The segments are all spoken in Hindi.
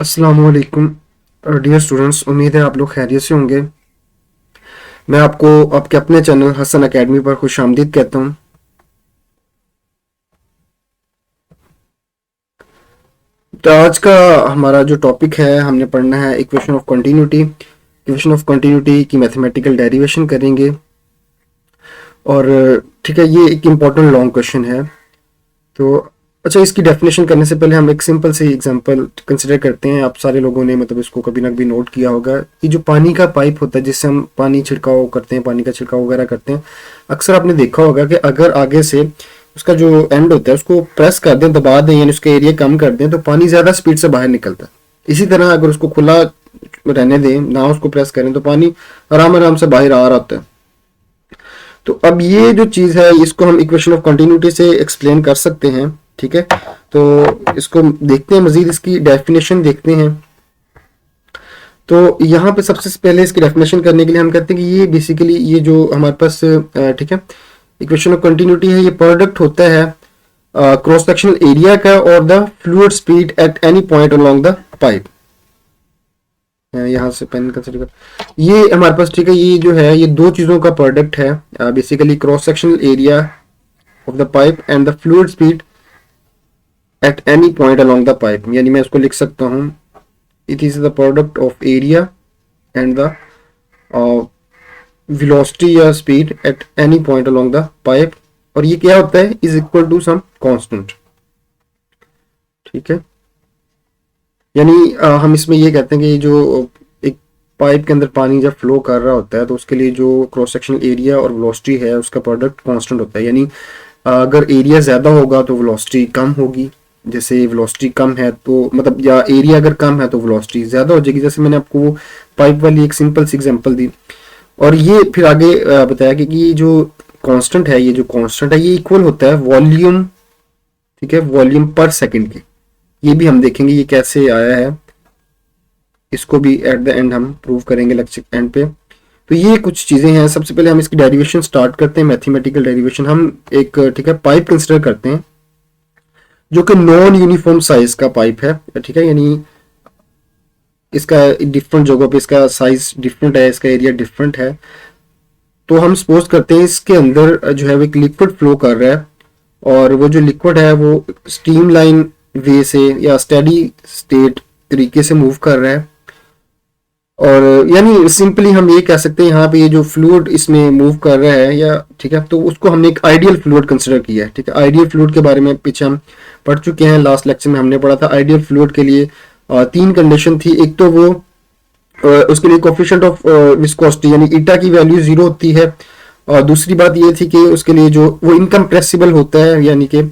अस्सलामुअलैकुम डियर स्टूडेंट्स, उम्मीद है आप लोग खैरियत से होंगे। मैं आपको आपके अपने चैनल हसन एकेडमी पर खुशामदीद कहता हूं। तो आज का हमारा जो टॉपिक है, हमने पढ़ना है equation of continuity. Equation of continuity की मैथमेटिकल डेरिवेशन करेंगे। और ठीक है, ये एक इम्पॉर्टेंट लॉन्ग क्वेश्चन है। तो अच्छा, इसकी डेफिनेशन करने से पहले हम एक सिंपल सी एग्जांपल कंसिडर करते हैं। आप सारे लोगों ने मतलब इसको कभी ना कभी नोट किया होगा। ये जो पानी का पाइप होता है जिससे हम पानी छिड़काव करते हैं, पानी का छिड़काव वगैरह करते हैं, अक्सर आपने देखा होगा कि अगर आगे से उसका जो एंड होता है उसको प्रेस कर दें, दबा दें, यानी उसका एरिया कम कर दें, तो पानी ज़्यादा स्पीड से बाहर निकलता है। इसी तरह अगर उसको खुला रहने दें, ना उसको प्रेस करें, तो पानी आराम आराम से बाहर आ रहा होता है। तो अब ये जो चीज़ है इसको हम इक्वेशन ऑफ कंटिन्यूटी से एक्सप्लेन कर सकते हैं। ठीक है, तो इसको देखते हैं, मजीद इसकी डेफिनेशन देखते हैं। तो यहाँ पे सबसे पहले इसकी डेफिनेशन करने के लिए हम कहते हैं कि ये बेसिकली ये जो हमारे पास ठीक है इक्वेशन ऑफ कंटिन्यूटी है, ये प्रोडक्ट होता है क्रॉस सेक्शनल एरिया का और the fluid speed at any point along the pipe. यहाँ से पेन कंसिडर कर, ये हमारे पास ठीक है, ये जो है ये दो चीज़ों का प्रोडक्ट है। Basically cross sectional area of the pipe and the fluid speed at any point along the pipe. यानी मैं इसको लिख सकता हूँ, it is the product of area and the velocity या speed at any point along the pipe. और ये क्या होता है, is equal to some constant. ठीक है, यानी हम इसमें ये कहते हैं कि जो एक पाइप के अंदर पानी जब फ्लो कर रहा होता है तो उसके लिए जो क्रॉस सेक्शनल एरिया और वेलोसिटी है उसका प्रोडक्ट कांस्टेंट होता है। यानी अगर एरिया ज़्यादा होगा तो वेलोसिटी कम होगी। जैसे वेलोसिटी कम है तो मतलब, या एरिया अगर कम है तो वेलोसिटी ज़्यादा हो जाएगी। जैसे मैंने आपको वो पाइप वाली एक सिंपल सी एग्जांपल दी। और ये फिर आगे बताया कि ये जो कांस्टेंट है, ये जो कांस्टेंट है ये इक्वल होता है वॉल्यूम, ठीक है, वॉल्यूम पर सेकंड के। ये भी हम देखेंगे ये कैसे आया है, इसको भी एट द एंड हम प्रूव करेंगे लेक्चर एंड पे। तो ये कुछ चीज़ें हैं। सबसे पहले हम इसकी डेरिवेशन स्टार्ट करते हैं, मैथमेटिकल डेरिवेशन। हम एक ठीक है पाइप कंसिडर करते हैं जो कि नॉन यूनिफॉर्म साइज का पाइप है। ठीक है, यानी इसका डिफरेंट जगहों पे इसका साइज डिफरेंट है, इसका एरिया डिफरेंट है। तो हम सपोज करते हैं इसके अंदर जो है वो एक लिक्विड फ्लो कर रहा है, और वो जो लिक्विड है वो स्टीम लाइन वे से या स्टेडी स्टेट तरीके से मूव कर रहा है। और यानी सिंपली हम ये कह सकते हैं यहाँ पे ये जो फ्लूइड इसमें मूव कर रहा है, या ठीक है, तो उसको हमने एक आइडियल फ्लूइड कंसिडर किया है। ठीक है, आइडियल फ्लूइड के बारे में पीछे हम पढ़ चुके हैं, लास्ट लेक्चर में हमने पढ़ा था। आइडियल फ्लूइड के लिए तीन कंडीशन थी। एक तो वो उसके लिए कोफिशिएंट ऑफ विस्कोसिटी यानी ईटा की वैल्यू 0 होती है। और दूसरी बात ये थी कि उसके लिए जो वो इनकम्प्रेसिबल होता है, यानी कि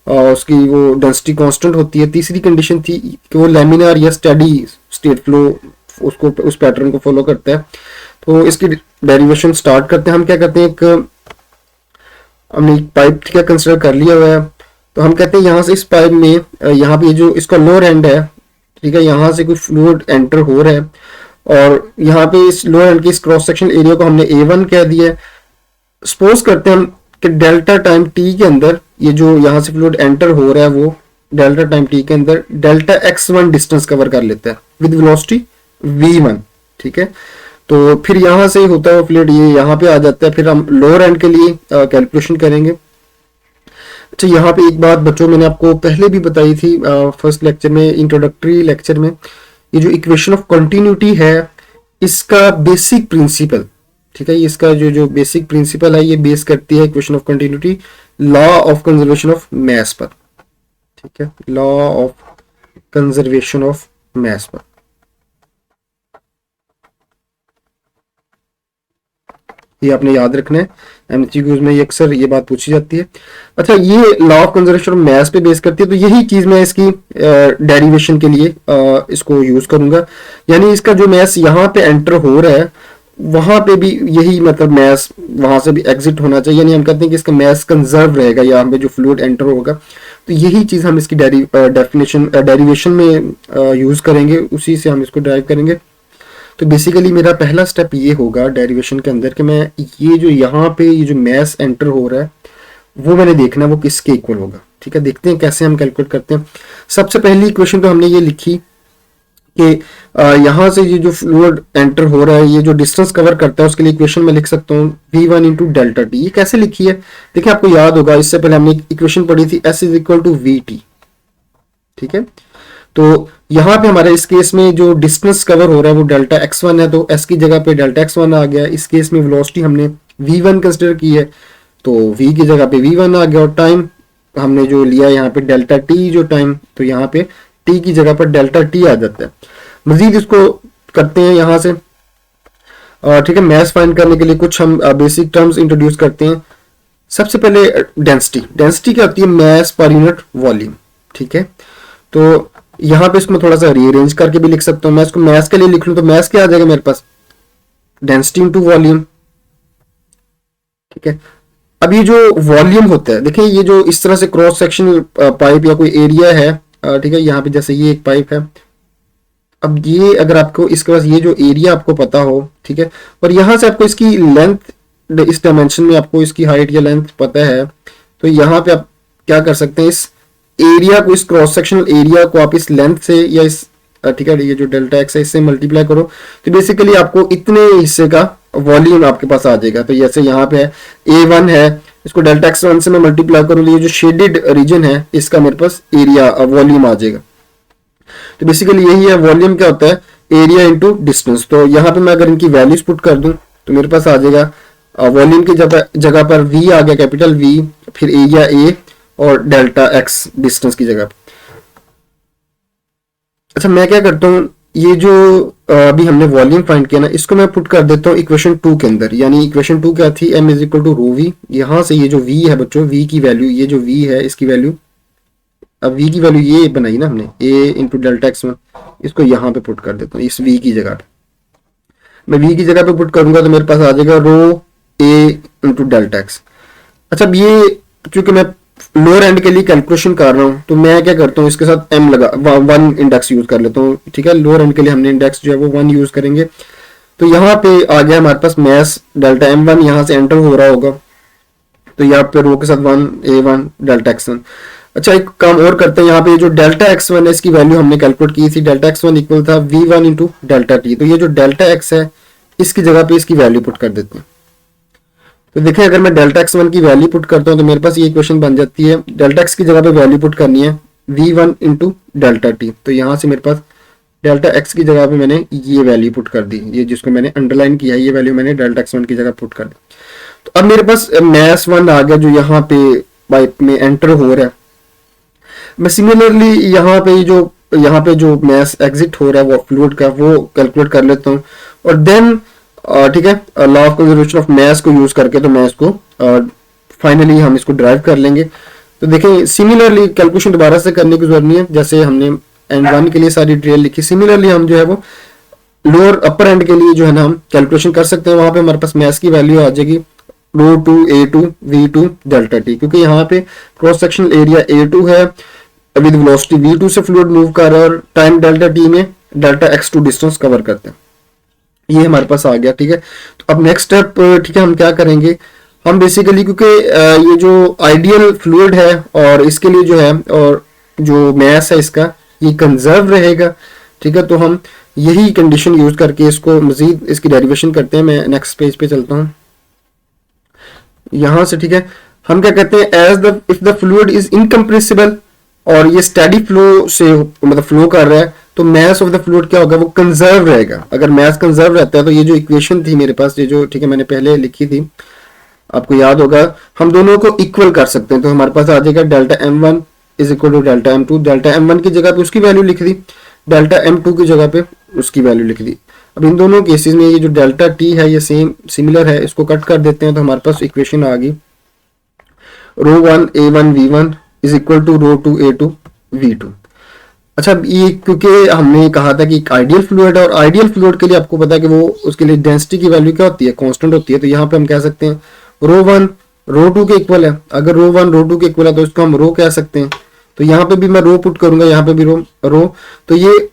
उसकी वो डेंसिटी कांस्टेंट होती है। तीसरी कंडीशन थी कि वो लैमिनार या स्टेडी स्टेट फ्लो उसको उस पैटर्न को फॉलो करता है। तो इसकी डेरिवेशन स्टार्ट करते हैं। हम क्या करते हैं, एक हमने एक पाइप ठीक है कंसिडर कर लिया हुआ है। तो हम कहते हैं यहाँ से इस पाइप में यहाँ पे जो इसका लोअर एंड है, ठीक है, यहाँ से कुछ फ्लूइड एंटर हो रहा है, और यहाँ पे इस लोअर एंड के इस क्रॉस सेक्शन एरिया को हमने A1 कह दिया है। सपोज करते हैं हम कि डेल्टा टाइम टी के अंदर ये जो यहाँ से फ्लूइड एंटर हो रहा है वो डेल्टा टाइम टी के अंदर डेल्टा x1 डिस्टेंस कवर कर लेता है विद वेलोसिटी v1। ठीक है, तो फिर यहाँ से होता है फ्लूइड ये यहाँ पे आ जाता है। फिर हम लोअर एंड के लिए कैलकुलेशन करेंगे। अच्छा, यहाँ पे एक बात बच्चों मैंने आपको पहले भी बताई थी फर्स्ट लेक्चर में, इंट्रोडक्टरी लेक्चर में। ये जो इक्वेशन ऑफ कंटिन्यूटी है इसका बेसिक प्रिंसिपल, ठीक है, इसका जो जो बेसिक प्रिंसिपल है ये बेस करती है equation of continuity law of conservation of mass पर। ठीक है, law of conservation of mass पर। ये आपने याद रखना है, एमसीक्यूज में ये अक्सर ये बात पूछी जाती है। अच्छा, ये law of conservation of mass पे बेस करती है, तो यही चीज मैं इसकी डेरिवेशन के लिए इसको यूज करूंगा। यानी इसका जो मास यहाँ पे एंटर हो रहा है वहां पे भी यही मतलब मास वहां से भी एग्जिट होना चाहिए। यानी हम कहते हैं कि इसका मास कंजर्व रहेगा यहाँ पे जो फ्लूइड एंटर होगा। तो यही चीज हम इसकी डेरिवेशन में यूज करेंगे, उसी से हम इसको ड्राइव करेंगे। तो बेसिकली मेरा पहला स्टेप ये होगा डेरिवेशन के अंदर कि मैं ये जो यहाँ पे ये जो मास एंटर हो रहा है वो मैंने देखना है वो किसके इक्वल होगा। ठीक है, देखते हैं कैसे हम कैलकुलेट करते हैं। सबसे पहली इक्वेशन तो हमने ये लिखी कि यहाँ से ये जो फ्लूइड एंटर हो रहा है, ये जो डिस्टेंस कवर करता है, उसके लिए इक्वेशन में लिख सकता हूँ v1 इंटू डेल्टा टी। ये कैसे लिखी है देखिए, आपको याद होगा इससे पहले हमने इक्वेशन पढ़ी थी s is equal to v t. ठीक है, तो यहाँ पे हमारे इस केस में जो डिस्टेंस कवर हो रहा है वो डेल्टा x1 है, तो s की जगह पे डेल्टा x1 आ गया। इस केस में वेलोसिटी हमने v1 कंसिडर की है, तो v की जगह पे v1 आ गया, और टाइम हमने जो लिया यहाँ पे डेल्टा t जो टाइम, तो यहाँ पे t की जगह पर डेल्टा t आ जाता है। मजीद इसको करते हैं यहाँ से, ठीक है। मैथ फाइंड करने के लिए कुछ हम बेसिक टर्म्स इंट्रोड्यूस करते हैं। सबसे पहले डेंसिटी। डेंसिटी क्या होती है? मास पर यूनिट वॉल्यूम। ठीक है, तो यहाँ पे इसको मैं थोड़ा सा रीअरेंज करके भी लिख सकता हूँ। मैं इसको मास के लिए लिख लूँ तो मास क्या आ जाएगा मेरे पास? Density into volume. ठीक है, अब ये जो वॉल्यूम होता है, देखिए ये जो इस तरह से क्रॉस सेक्शनल पाइप या कोई एरिया है, ठीक है, यहाँ पे जैसे ये एक पाइप है। अब ये अगर आपको इसके पास ये जो एरिया आपको पता हो, ठीक है, और यहाँ से आपको इसकी लेंथ, इस डायमेंशन में आपको इसकी हाइट या लेंथ पता है, तो यहाँ पे आप क्या कर सकते हैं, इस एरिया को, इस क्रॉस सेक्शनल एरिया को आप इस लेंथ से या इस, ठीक है, ये जो डेल्टा एक्स है इससे मल्टीप्लाई करो, तो बेसिकली आपको इतने हिस्से का वॉल्यूम आपके पास आ जाएगा। तो जैसे यहाँ पे है A1 है, इसको डेल्टा एक्स वन से मैं मल्टीप्लाई करूँ तो ये जो शेडेड रीजन है इसका मेरे पास एरिया वॉल्यूम आ जाएगा। तो बेसिकली यही है, वॉल्यूम क्या होता है? Area into distance. तो यहाँ पे मैं अगर इनकी वैल्यूज पुट कर दूं तो मेरे पास आ जाएगा वॉल्यूम की जगह पर V आ गया, कैपिटल V, फिर एरिया A और डेल्टा एक्स डिस्टेंस की जगह। अच्छा, मैं क्या करता हूँ, ये जो अभी हमने वॉल्यूम फाइंड किया ना, इसको मैं पुट कर देता हूँ इक्वेशन 2 के अंदर। यानी इक्वेशन 2 क्या थी? m is equal to rho v. यहाँ से ये जो v है बच्चों, v की वैल्यू, ये जो v है इसकी वैल्यू, अब v की वैल्यू ये बनाई ना हमने, a into delta x one, इसको यहाँ पे पुट कर देता हूँ इस v की जगह पे। मैं v की जगह पे पुट करूंगा तो मेरे पास आ जाएगा रो a इंटू डेल्टा एक्स। अच्छा, अब ये चूंकि मैं लोअर एंड के लिए कैलकुलेशन कर रहा हूँ तो मैं क्या करता हूँ, इसके साथ m लगा, 1 इंडेक्स यूज कर लेता हूँ। ठीक है, लोअर एंड के लिए हमने इंडेक्स जो है वो 1 यूज करेंगे। तो यहाँ पे आ गया हमारे पास मास डेल्टा m1, यहाँ से एंटर हो रहा होगा, तो यहाँ पे रो के साथ 1 a1 डेल्टा x1। अच्छा, एक काम और करते हैं, यहाँ पे जो डेल्टा x1 है इसकी वैल्यू हमने कैलकुलेट की थी, डेल्टा x1 इक्वल था v1 इंटू डेल्टा टी। तो ये जो डेल्टा x है इसकी जगह पे इसकी वैल्यू पुट कर देते हैं। तो देखिए, अगर मैं डेल्टा x1 की वैल्यू पुट करता हूँ तो मेरे पास ये इक्वेशन बन जाती है, डेल्टा x की जगह पे वैल्यू पुट करनी है v1 इंटू डेल्टा टी। तो यहाँ से मेरे पास डेल्टा x की जगह पे मैंने ये वैल्यू पुट कर दी, ये जिसको मैंने अंडरलाइन किया है, ये वैल्यू मैंने डेल्टा x1 की जगह पुट कर दी। तो अब मेरे पास मास 1 आ गया जो यहाँ पे पाइप में एंटर हो रहा है। मैं सिमिलरली यहाँ पे जो मास एग्जिट हो रहा है वो फ्लूइड का, वो कैलकुलेट कर लेता हूँ, और देन ठीक है, law of conservation of mass को यूज करके तो मैं इसको फाइनली हम इसको ड्राइव कर लेंगे। तो देखें, सिमिलरली कैलकुलेशन दोबारा से करने की जरूरत नहीं है, जैसे हमने एंड 1 के लिए सारी डिटेल लिखी, सिमिलरली हम जो है वो लोअर अपर एंड के लिए जो है ना हम कैलकुलेशन कर सकते हैं। वहां पे हमारे पास मास की वैल्यू आ जाएगी रो to a2 v2 delta T, क्योंकि यहाँ पे क्रॉस सेक्शनल एरिया a2 है विद वेलोसिटी v2 से फ्लूइड मूव कर रहा है, और टाइम डेल्टा टी में डेल्टा x2 डिस्टेंस कवर करते हैं। ये हमारे पास आ गया। ठीक है, तो अब नेक्स्ट स्टेप, ठीक है, हम क्या करेंगे, हम बेसिकली क्योंकि ये जो आइडियल फ्लूइड है और इसके लिए जो है, और जो मास है इसका ये कंजर्व रहेगा। ठीक है, तो हम यही कंडीशन यूज करके इसको मजीद इसकी डेरिवेशन करते हैं। मैं नेक्स्ट पेज पे चलता हूँ यहाँ से। ठीक है, हम क्या कहते हैं, as the if the fluid is incompressible और ये स्टेडी फ्लो से मतलब फ्लो कर रहा है, तो मास ऑफ द फ्लूइड क्या होगा, वो कंजर्व रहेगा। अगर मास कंजर्व रहता है तो ये जो इक्वेशन थी मेरे पास, ये जो, ठीक है, मैंने पहले लिखी थी, आपको याद होगा, हम दोनों को इक्वल कर सकते हैं। तो हमारे पास आ जाएगा delta m1 is equal to delta m2। Delta m1 की जगह पे उसकी वैल्यू लिख दी, डेल्टा m2 की जगह पे उसकी वैल्यू लिख दी। अब इन दोनों केसेस में ये जो डेल्टा t है ये सिमिलर है, इसको कट कर देते हैं तो हमारे पास इक्वेशन आ गई rho 1 a1 v1 is equal to rho 2 a2 v2। अच्छा, ये क्योंकि हमने कहा था कि एक आइडियल फ्लूइड है, और आइडियल फ्लूइड के लिए आपको पता है कि वो उसके लिए डेंसिटी की वैल्यू क्या होती है, कांस्टेंट होती है। तो यहाँ पे हम कह सकते हैं रो 1 रो 2 के इक्वल है। अगर रो 1 रो 2 के इक्वल है तो इसको हम रो कह सकते हैं। तो यहाँ पे भी मैं रो पुट करूंगा, यहाँ पे भी रो, तो ये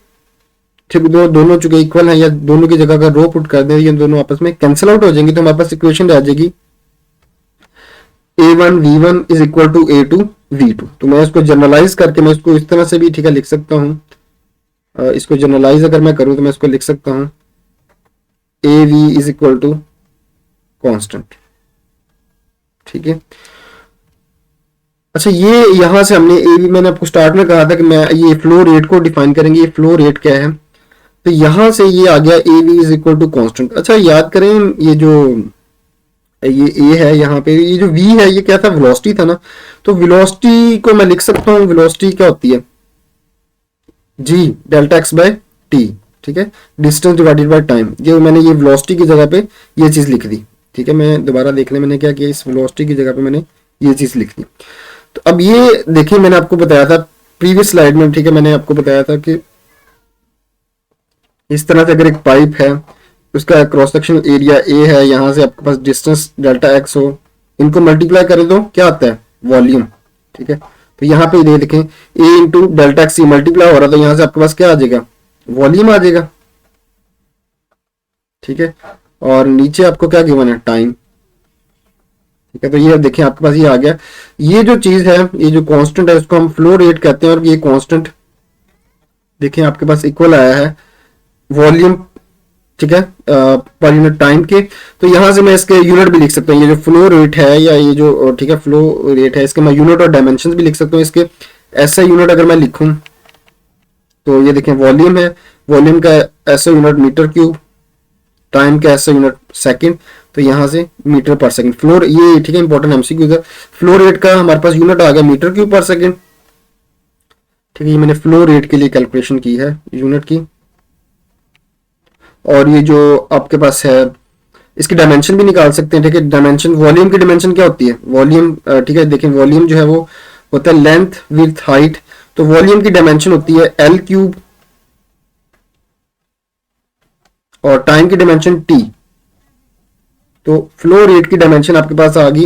ठीक दोनों चुके इक्वल हैं, या दोनों की जगह अगर रो पुट कर दें ये दोनों आपस में कैंसिल आउट हो जाएंगे, तो हमारे पास इक्वेशन रह जाएगी a1 v1 is equal to a2 v2। तो मैं इसको जनरलाइज करके मैं इसको इस तरह से भी, ठीक है, लिख सकता हूँ, इसको जनरलाइज अगर मैं करूं तो मैं इसको लिख सकता हूं a v is equal to constant. ठीक है, अच्छा ये यहां से हमने ए वी, मैंने आपको स्टार्ट में कहा था कि मैं ये फ्लो रेट को डिफाइन करेंगे, ये फ्लो रेट क्या है, तो यहां से ये आ गया a v is equal to constant. अच्छा याद करें ये जो ये ए है यहाँ पे, ये जो वी है ये क्या था, वेलोसिटी था ना, तो वेलोसिटी को मैं लिख सकता हूँ, वेलोसिटी क्या होती है जी डेल्टा एक्स बाय टी। ठीक है, डिस्टेंस डिवाइडेड बाय टाइम, ये मैंने ये वेलोसिटी की जगह पे ये चीज लिख दी। ठीक है, मैं दोबारा देख लें मैंने क्या किया, इस वेलोसिटी की जगह पे मैंने ये चीज लिख दी। तो अब ये देखिए मैंने आपको बताया था प्रीवियस स्लाइड में, ठीक है, मैंने आपको बताया था कि इस तरह से अगर एक पाइप है, उसका क्रॉस सेक्शनल एरिया ए है, यहां से आपके पास डिस्टेंस डेल्टा एक्स हो, इनको मल्टीप्लाई करें तो क्या आता है, वॉल्यूम। ठीक है, तो यहाँ पे ये देखें ए इंटू डेल्टा एक्स मल्टीप्लाई हो रहा है, तो यहां से आपके पास क्या आ जाएगा, वॉल्यूम आ जाएगा। ठीक है, और नीचे आपको क्या गिवन है, टाइम। ठीक है, तो ये देखिए आपके पास ये आ गया। ये जो चीज है, ये जो कांस्टेंट है, उसको हम फ्लो रेट कहते हैं, और ये कांस्टेंट देखिए आपके पास इक्वल आया है वॉल्यूम, ठीक है, पर यूनिट टाइम के। तो यहां से मैं इसके यूनिट भी लिख सकता हूँ, ये जो फ्लो रेट है या ये जो, ठीक है, फ्लो रेट है, इसके मैं यूनिट और डायमेंशन भी लिख सकता हूँ। इसके ऐसा यूनिट अगर मैं लिखूं तो ये देखें वॉल्यूम है, वॉल्यूम का ऐसा यूनिट मीटर क्यूब, टाइम का ऐसा यूनिट सेकंड, तो यहां से मीटर पर सेकंड। फ्लो ये ठीक है इंपॉर्टेंट एमसीक्यू है, फ्लो रेट का हमारे पास यूनिट आ गया मीटर क्यूब पर सेकंड। ठीक है, ये मैंने फ्लो रेट के लिए कैलकुलेशन की है यूनिट की। और ये जो आपके पास है, इसकी डायमेंशन भी निकाल सकते हैं। ठीक है, डायमेंशन, वॉल्यूम की डायमेंशन क्या होती है, वॉल्यूम, ठीक है, देखिए वॉल्यूम जो है वो होता है लेंथ विड्थ हाइट, तो वॉल्यूम की डायमेंशन होती है एल क्यूब, और टाइम की डायमेंशन टी। तो फ्लो रेट की डायमेंशन आपके पास आ गई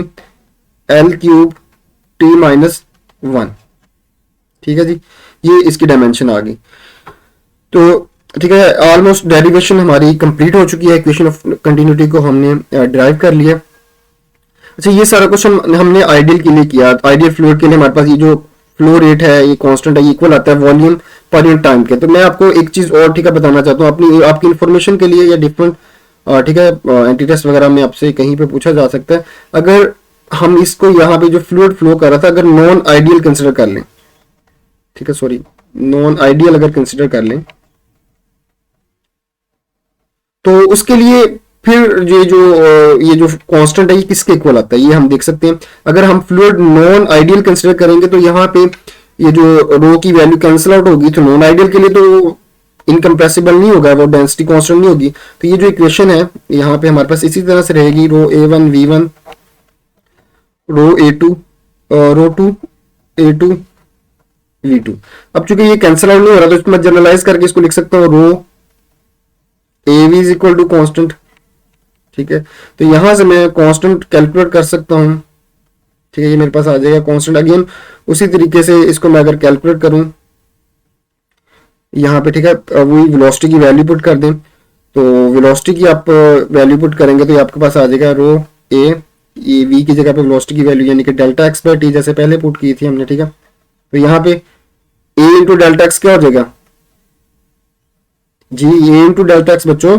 एल क्यूब टी माइनस 1। ठीक है जी, ये इसकी डायमेंशन आ गई। तो ठीक है, ऑलमोस्ट डेरिवेशन हमारी कंप्लीट हो चुकी है, इक्वेशन ऑफ कंटिन्यूटी को हमने डिराइव कर लिया। अच्छा, ये सारा क्वेश्चन हमने आइडियल के लिए किया। आइडियल फ्लूइड के लिए हमारे पास ये जो फ्लो रेट है, ये कांस्टेंट है, इक्वल आता है वॉल्यूम पर यूनिट टाइम के। तो मैं आपको एक चीज और, ठीक है, बताना चाहता हूँ अपनी आपकी इन्फॉर्मेशन के लिए, या डिफरेंट, ठीक है, एंटी टेस्ट वगैरह में आपसे कहीं पे पूछा जा सकता है। अगर हम इसको यहाँ पे जो फ्लूइड फ्लो कर रहा था, अगर नॉन आइडियल कंसिडर कर लें, ठीक है, सॉरी, नॉन आइडियल अगर कंसिडर कर लें, तो उसके लिए फिर ये जो कांस्टेंट है ये किसके इक्वल आता है, ये हम देख सकते हैं। अगर हम फ्लूइड नॉन आइडियल कंसिडर करेंगे तो यहाँ पे ये जो रो की वैल्यू कैंसिल आउट होगी, तो नॉन आइडियल के लिए तो इनकम्प्रेसिबल नहीं होगा, वो डेंसिटी कांस्टेंट नहीं होगी। तो ये जो इक्वेशन है यहाँ पे हमारे पास इसी तरह से रहेगी, रो A1 V1, रो A2 रो 2 A2 V2। अब चूंकि ये कैंसिल आउट नहीं हो रहा, तो इसको मैं जनरलाइज करके इसको लिख सकता हूँ rho AV is equal to constant. ठीक है, तो यहां से मैं कांस्टेंट कैलकुलेट कर सकता हूं। ठीक है, ये मेरे पास आ जाएगा कांस्टेंट। अगेन उसी तरीके से इसको मैं अगर कैलकुलेट करूं यहाँ पे, ठीक है, वही वेलोसिटी की वैल्यू पुट कर दें, तो वेलोसिटी की आप वैल्यू पुट करेंगे तो ये आपके पास आ जाएगा रो ए, ये वी की जगह पे वेलोसिटी की वैल्यू यानी कि डेल्टा एक्स बाय टी, जैसे पहले पुट की थी हमने। ठीक है, तो यहाँ पे ए इंटू डेल्टा एक्स क्या हो जाएगा जी, ए इंटू डेल्टा एक्स, बच्चों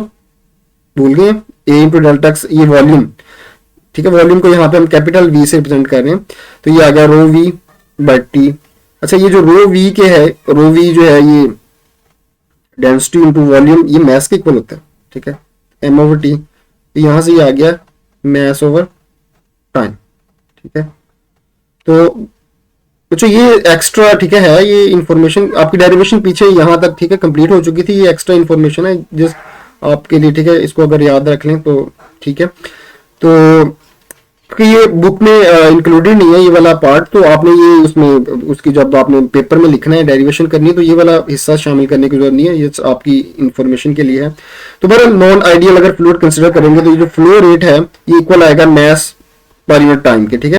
भूल गए, ए इंटू डेल्टा एक्स, ये वॉल्यूम। ठीक है, वॉल्यूम को यहाँ पे हम कैपिटल वी से रिप्रेजेंट कर रहे हैं, तो ये आ गया रो वी बाय टी। अच्छा, ये जो रो वी के है, रो वी जो है ये डेंसिटी इंटू वॉल्यूम, ये मैस के इक्वल होता है। ठीक है, एम ओवर टी, तो यहाँ से ये आ गया मैस ओवर टाइम। ठीक है, तो बच्चों ये एक्स्ट्रा, ठीक है, ये इंफॉर्मेशन आपकी डेरिवेशन पीछे यहाँ तक, ठीक है, कंप्लीट हो चुकी थी। ये एक्स्ट्रा इंफॉर्मेशन है जिस आपके लिए, ठीक है, इसको अगर याद रख लें तो ठीक है। तो क्योंकि ये बुक में इंक्लूडेड नहीं है ये वाला पार्ट, तो आपने ये उसमें उसकी जब आपने पेपर में लिखना है, डेरिवेशन करनी है, तो ये वाला हिस्सा शामिल करने की जरूरत नहीं है, ये आपकी इंफॉर्मेशन के लिए है। तो बहरहाल नॉन आइडियल अगर फ्लूइड कंसिडर करेंगे तो ये जो फ्लो रेट है ये इक्वल आएगा मैस पर यूनिट टाइम के। ठीक है।